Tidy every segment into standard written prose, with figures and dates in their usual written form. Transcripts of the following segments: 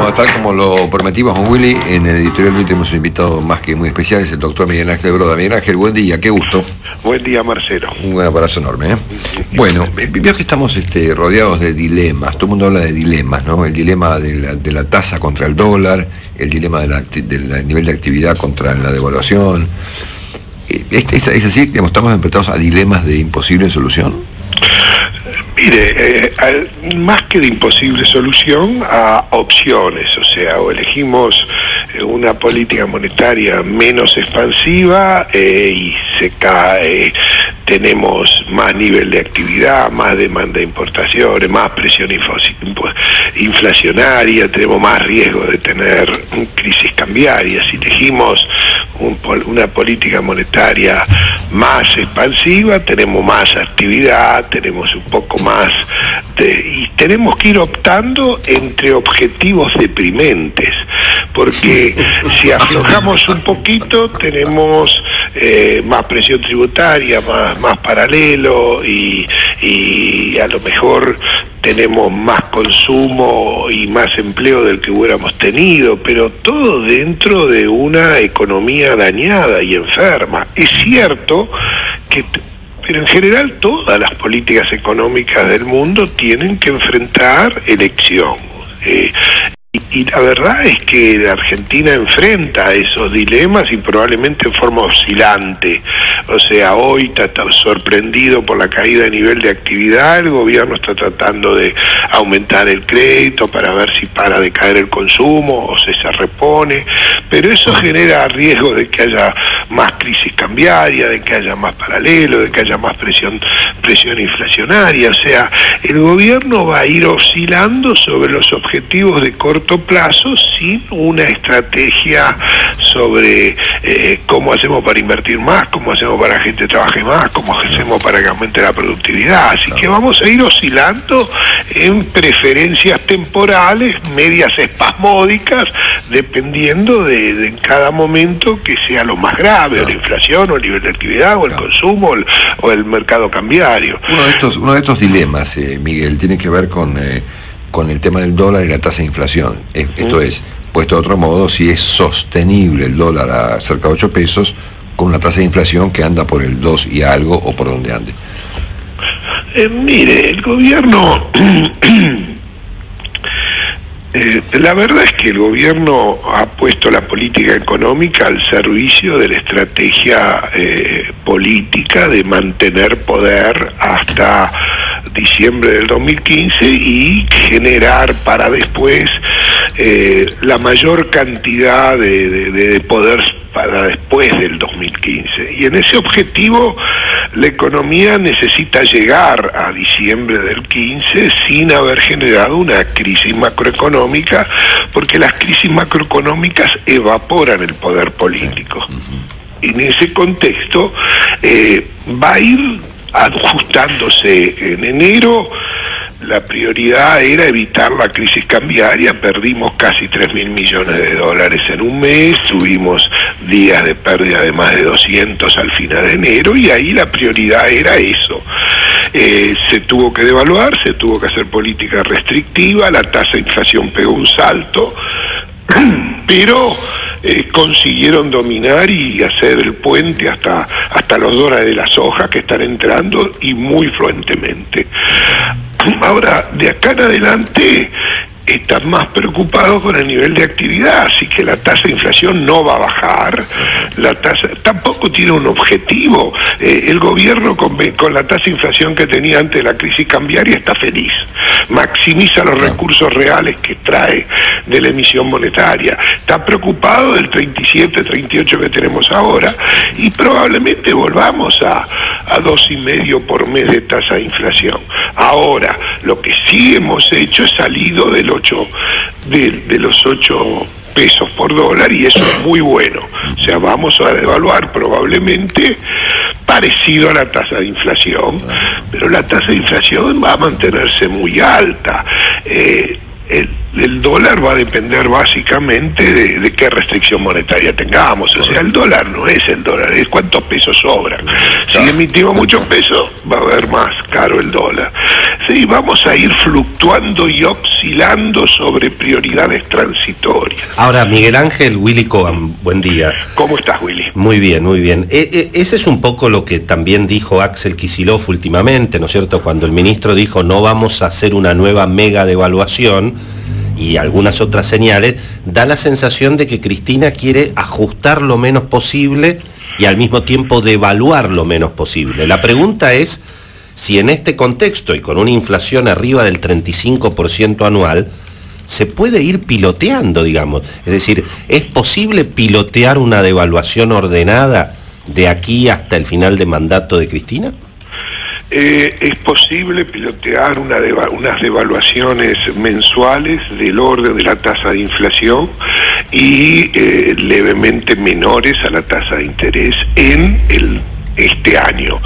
Bueno, tal como lo prometimos con Willy, en el editorial de hoy tenemos un invitado más que muy especial, es el doctor Miguel Ángel Broda. Miguel Ángel, buen día, qué gusto. Buen día, Marcelo. Un abrazo enorme, ¿eh? Bueno, veo que estamos rodeados de dilemas, todo el mundo habla de dilemas, ¿no? El dilema de la tasa contra el dólar, el dilema del nivel de actividad contra la devaluación. ¿Es así? Digamos, ¿estamos enfrentados a dilemas de imposible solución? Mire, más que de imposible solución, a opciones, o sea, o elegimos una política monetaria menos expansiva y se cae, tenemos más nivel de actividad, más demanda de importaciones, más presión inflacionaria, tenemos más riesgo de tener crisis cambiaria. Si elegimos una política monetaria más expansiva, tenemos más actividad, tenemos un poco más y tenemos que ir optando entre objetivos deprimentes, porque si aflojamos un poquito tenemos más presión tributaria, más paralelo y a lo mejor tenemos más consumo y más empleo del que hubiéramos tenido, pero todo dentro de una economía dañada y enferma. Es cierto que pero en general todas las políticas económicas del mundo tienen que enfrentar elección. Y la verdad es que la Argentina enfrenta esos dilemas y probablemente en forma oscilante. O sea, hoy está sorprendido por la caída de nivel de actividad, el gobierno está tratando de aumentar el crédito para ver si para de caer el consumo o se repone, pero eso genera riesgo de que haya más crisis cambiaria, de que haya más paralelo, de que haya más presión inflacionaria. O sea, el gobierno va a ir oscilando sobre los objetivos de corto plazo sin una estrategia sobre cómo hacemos para invertir más, cómo hacemos para que la gente trabaje más, cómo hacemos para que aumente la productividad. Así que vamos a ir oscilando en preferencias temporales, medias espasmódicas, dependiendo de en cada momento que sea lo más grave, o la inflación, o el nivel de actividad, o el consumo, o el mercado cambiario. Uno de estos dilemas, Miguel, tiene que ver con el tema del dólar y la tasa de inflación. Esto es, puesto de otro modo, si es sostenible el dólar a cerca de 8 pesos con una tasa de inflación que anda por el 2 y algo o por donde ande. Mire, el gobierno... la verdad es que el gobierno ha puesto la política económica al servicio de la estrategia política de mantener poder hasta diciembre del 2015 y generar para después la mayor cantidad de poder para después del 2015. Y en ese objetivo la economía necesita llegar a diciembre del 15 sin haber generado una crisis macroeconómica, porque las crisis macroeconómicas evaporan el poder político. En ese contexto va a ir ajustándose. En enero la prioridad era evitar la crisis cambiaria, perdimos casi 3.000 millones de dólares en un mes, tuvimos días de pérdida de más de 200 al final de enero y ahí la prioridad era eso. Se tuvo que devaluar, se tuvo que hacer política restrictiva, la tasa de inflación pegó un salto, pero consiguieron dominar y hacer el puente hasta los dólares de la soja que están entrando y muy fluentemente. Ahora, de acá en adelante están más preocupados con el nivel de actividad, así que la tasa de inflación no va a bajar, la tasa tampoco tiene un objetivo. El gobierno con la tasa de inflación que tenía antes de la crisis cambiaria está feliz, maximiza los recursos reales que trae de la emisión monetaria, está preocupado del 37, 38 que tenemos ahora y probablemente volvamos a 2,5 por mes de tasa de inflación. Ahora, lo que sí hemos hecho es salido de los 8 pesos por dólar y eso es muy bueno. O sea, vamos a devaluar probablemente parecido a la tasa de inflación, pero la tasa de inflación va a mantenerse muy alta. el dólar va a depender básicamente de qué restricción monetaria tengamos. O sea, el dólar no es el dólar, es cuántos pesos sobran. Si emitimos muchos pesos, va a haber más caro el dólar. Sí, vamos a ir fluctuando y oscilando sobre prioridades transitorias. Ahora, Miguel Ángel, Willy Cohen, buen día. ¿Cómo estás, Willy? Muy bien, muy bien. Ese es un poco lo que también dijo Axel Kicillof últimamente, ¿no es cierto? Cuando el ministro dijo no vamos a hacer una nueva mega devaluación y algunas otras señales, da la sensación de que Cristina quiere ajustar lo menos posible y al mismo tiempo devaluar lo menos posible. La pregunta es si en este contexto y con una inflación arriba del 35% anual, se puede ir piloteando, digamos. Es decir, ¿es posible pilotear una devaluación ordenada de aquí hasta el final de mandato de Cristina? Es posible pilotear unas devaluaciones mensuales del orden de la tasa de inflación y levemente menores a la tasa de interés en este año.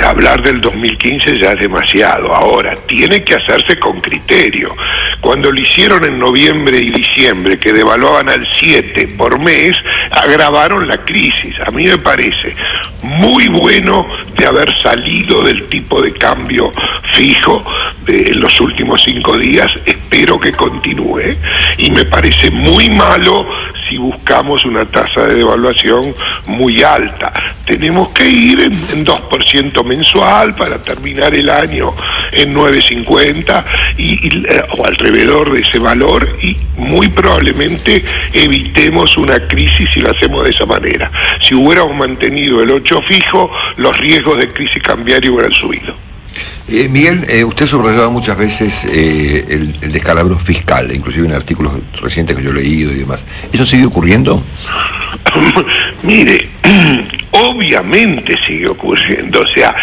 Hablar del 2015 ya es demasiado. Ahora, tiene que hacerse con criterio. Cuando lo hicieron en noviembre y diciembre, que devaluaban al 7 por mes, agravaron la crisis. A mí me parece muy bueno de haber salido del tipo de cambio fijo de los últimos 5 días. Espero que continúe. Y me parece muy malo si buscamos una tasa de devaluación muy alta. Tenemos que ir en 2% mensual para terminar el año en 9,50 o alrededor de ese valor, y muy probablemente evitemos una crisis si lo hacemos de esa manera. Si hubiéramos mantenido el 8 fijo, los riesgos de crisis cambiaria hubieran subido. Miguel, usted ha subrayado muchas veces el descalabro fiscal, inclusive en artículos recientes que yo he leído y demás. ¿Eso sigue ocurriendo? Mire, obviamente sigue ocurriendo. O sea,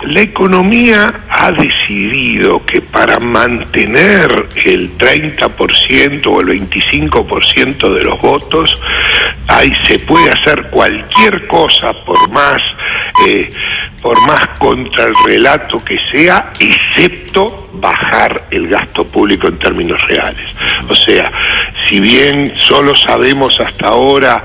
la economía ha decidido que para mantener el 30% o el 25% de los votos, ahí se puede hacer cualquier cosa por más contra el relato que sea, excepto bajar el gasto público en términos reales. O sea, si bien solo sabemos hasta ahora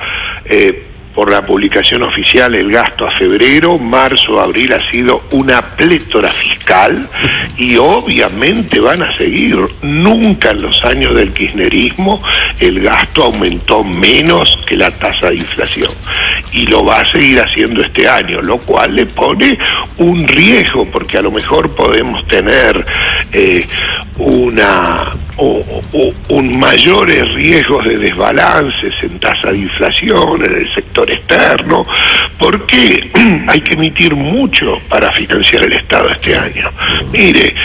por la publicación oficial el gasto a febrero, marzo, abril ha sido una plétora fiscal, y obviamente van a seguir. Nunca en los años del kirchnerismo el gasto aumentó menos que la tasa de inflación, y lo va a seguir haciendo este año, lo cual le pone un riesgo, porque a lo mejor podemos tener mayores riesgos de desbalances en tasa de inflación, en el sector externo, porque hay que emitir mucho para financiar el Estado este año. Mire,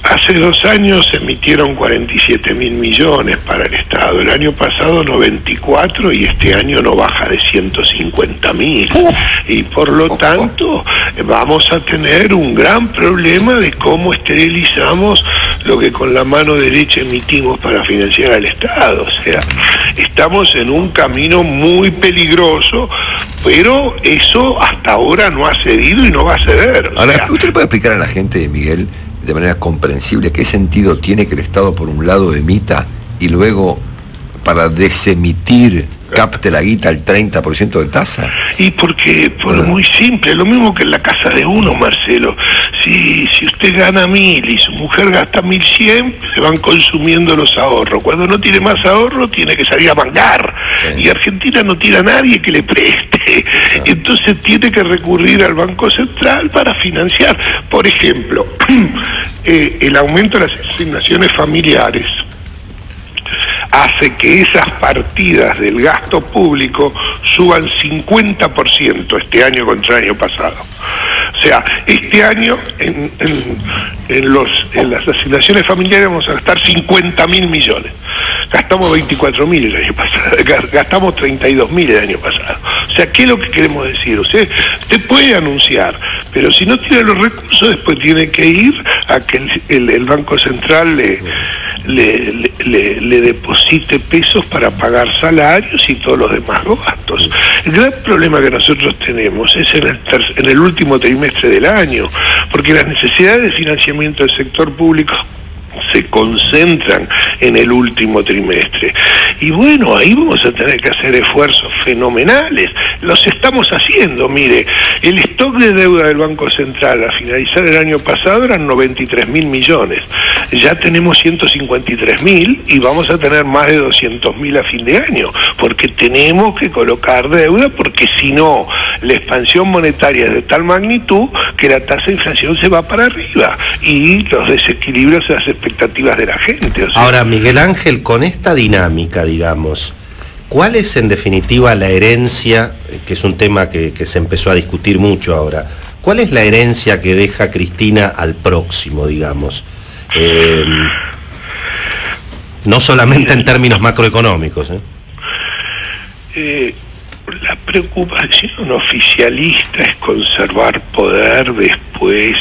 hace 2 años se emitieron 47.000 millones para el Estado, el año pasado 94, y este año no baja de 150.000, y por lo tanto vamos a tener un gran problema de cómo esterilizamos lo que con la mano derecha emitimos para financiar al Estado. O sea, estamos en un camino muy peligroso, pero eso hasta ahora no ha cedido y no va a ceder. Ahora, ¿usted puede explicar a la gente, Miguel, de manera comprensible, qué sentido tiene que el Estado por un lado emita y luego para desemitir capte la guita al 30% de tasa? Y porque, muy simple, lo mismo que en la casa de uno, Marcelo. Si usted gana 1.000 y su mujer gasta 1.100, se van consumiendo los ahorros. Cuando no tiene más ahorro, tiene que salir a mangar. Sí. Y Argentina no tiene a nadie que le preste. Sí. Entonces tiene que recurrir al Banco Central para financiar. Por ejemplo, el aumento de las asignaciones familiares hace que esas partidas del gasto público suban 50% este año contra el año pasado. O sea, este año en las asignaciones familiares vamos a gastar 50.000 millones. Gastamos 24.000 el año pasado, gastamos 32.000 el año pasado. O sea, ¿qué es lo que queremos decir? Usted puede anunciar, pero si no tiene los recursos, después tiene que ir a que el Banco Central le deposite pesos para pagar salarios y todos los demás gastos. El gran problema que nosotros tenemos es en el último trimestre del año, porque las necesidades de financiamiento del sector público se concentran en el último trimestre. Y bueno, ahí vamos a tener que hacer esfuerzos fenomenales. Los estamos haciendo. Mire, el stock de deuda del Banco Central a finalizar el año pasado eran 93.000 millones. Ya tenemos 153.000 y vamos a tener más de 200.000 a fin de año, porque tenemos que colocar deuda, porque si no, la expansión monetaria es de tal magnitud que la tasa de inflación se va para arriba y los desequilibrios se hacen expectativas de la gente. O sea, ahora, Miguel Ángel, con esta dinámica, digamos, ¿cuál es en definitiva la herencia, que es un tema que se empezó a discutir mucho ahora, cuál es la herencia que deja Cristina al próximo, digamos? No solamente en términos macroeconómicos. La preocupación oficialista es conservar poder después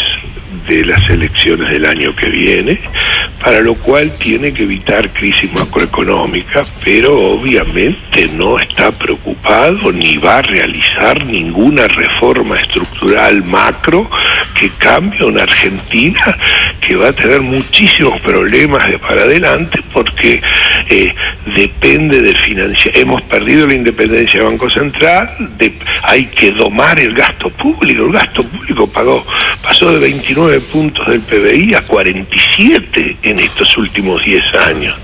de las elecciones del año que viene, para lo cual tiene que evitar crisis macroeconómica, pero obviamente no está preocupado ni va a realizar ninguna reforma estructural macro que cambie una Argentina que va a tener muchísimos problemas de para adelante, porque depende del financiamiento. Hemos perdido la independencia del Banco Central, hay que domar el gasto público. El gasto público pasó de 29 puntos del PBI a 47 en estos últimos 10 años.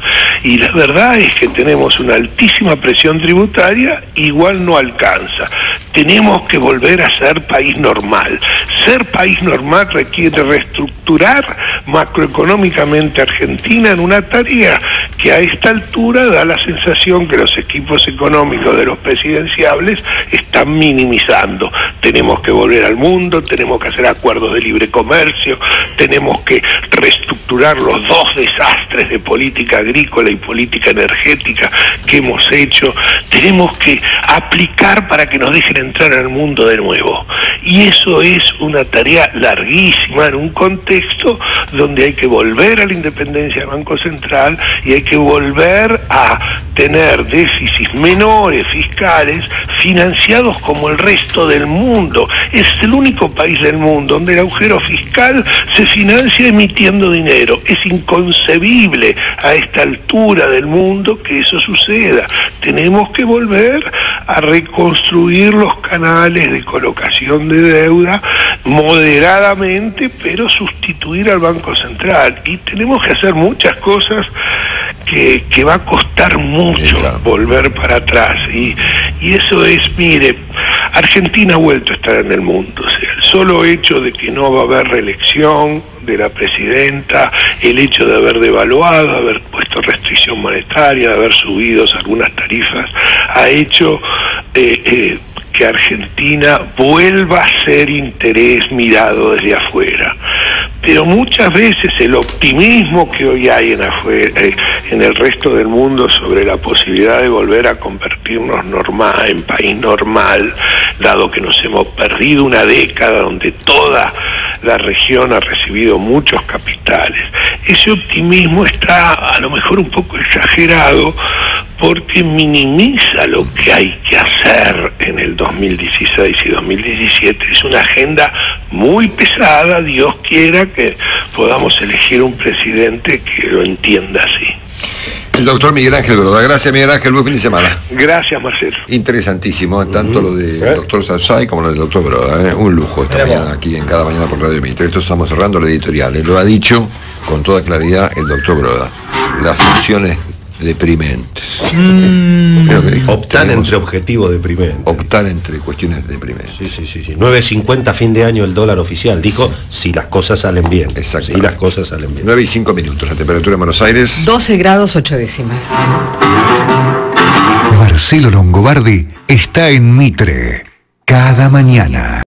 Y la verdad es que tenemos una altísima presión tributaria, igual no alcanza. Tenemos que volver a ser país normal. Ser país normal requiere reestructurar macroeconómicamente Argentina en una tarea que a esta altura da la sensación que los equipos económicos de los presidenciables están minimizando. Tenemos que volver al mundo, tenemos que hacer acuerdos de libre comercio, tenemos que reestructurar los dos desastres de política agrícola y política energética que hemos hecho, tenemos que aplicar para que nos dejen entrar al mundo de nuevo. Y eso es una tarea larguísima en un contexto donde hay que volver a la independencia del Banco Central y hay que volver a tener déficits menores fiscales financiados como el resto del mundo. Es el único país del mundo donde el agujero fiscal se financia emitiendo dinero. Es inconcebible a esta altura del mundo que eso suceda. Tenemos que volver a reconstruir los canales de colocación de deuda moderadamente, pero sustituir al Banco Central. Y tenemos que hacer muchas cosas que va a costar mucho volver para atrás. Y eso es, mire, Argentina ha vuelto a estar en el mundo. O sea, el solo hecho de que no va a haber reelección de la presidenta, el hecho de haber devaluado, de haber puesto restricción monetaria, de haber subido algunas tarifas, ha hecho que Argentina vuelva a ser interés mirado desde afuera. Pero muchas veces el optimismo que hoy hay en el resto del mundo sobre la posibilidad de volver a convertirnos en país normal, dado que nos hemos perdido una década donde toda la región ha recibido muchos capitales, ese optimismo está a lo mejor un poco exagerado, porque minimiza lo que hay que hacer en el 2016 y 2017. Es una agenda muy pesada. Dios quiera que podamos elegir un presidente que lo entienda así. El doctor Miguel Ángel Broda. Gracias, Miguel Ángel, buen fin de semana. Gracias, Marcelo. Interesantísimo, tanto lo del doctor Sarsay como lo del doctor Broda. Un lujo esta mañana aquí en Cada Mañana por Radio Mitre. Esto estamos cerrando la editorial. Lo ha dicho con toda claridad el doctor Broda. Las opciones deprimentes. Optar entre objetivos deprimentes. Optar entre cuestiones deprimentes. Sí. 9.50 fin de año el dólar oficial. Dijo, si las cosas salen bien. Exacto. Si las cosas salen bien. 9:05, la temperatura en Buenos Aires. 12 grados 8 décimas. Marcelo Longobardi está en Mitre. Cada mañana.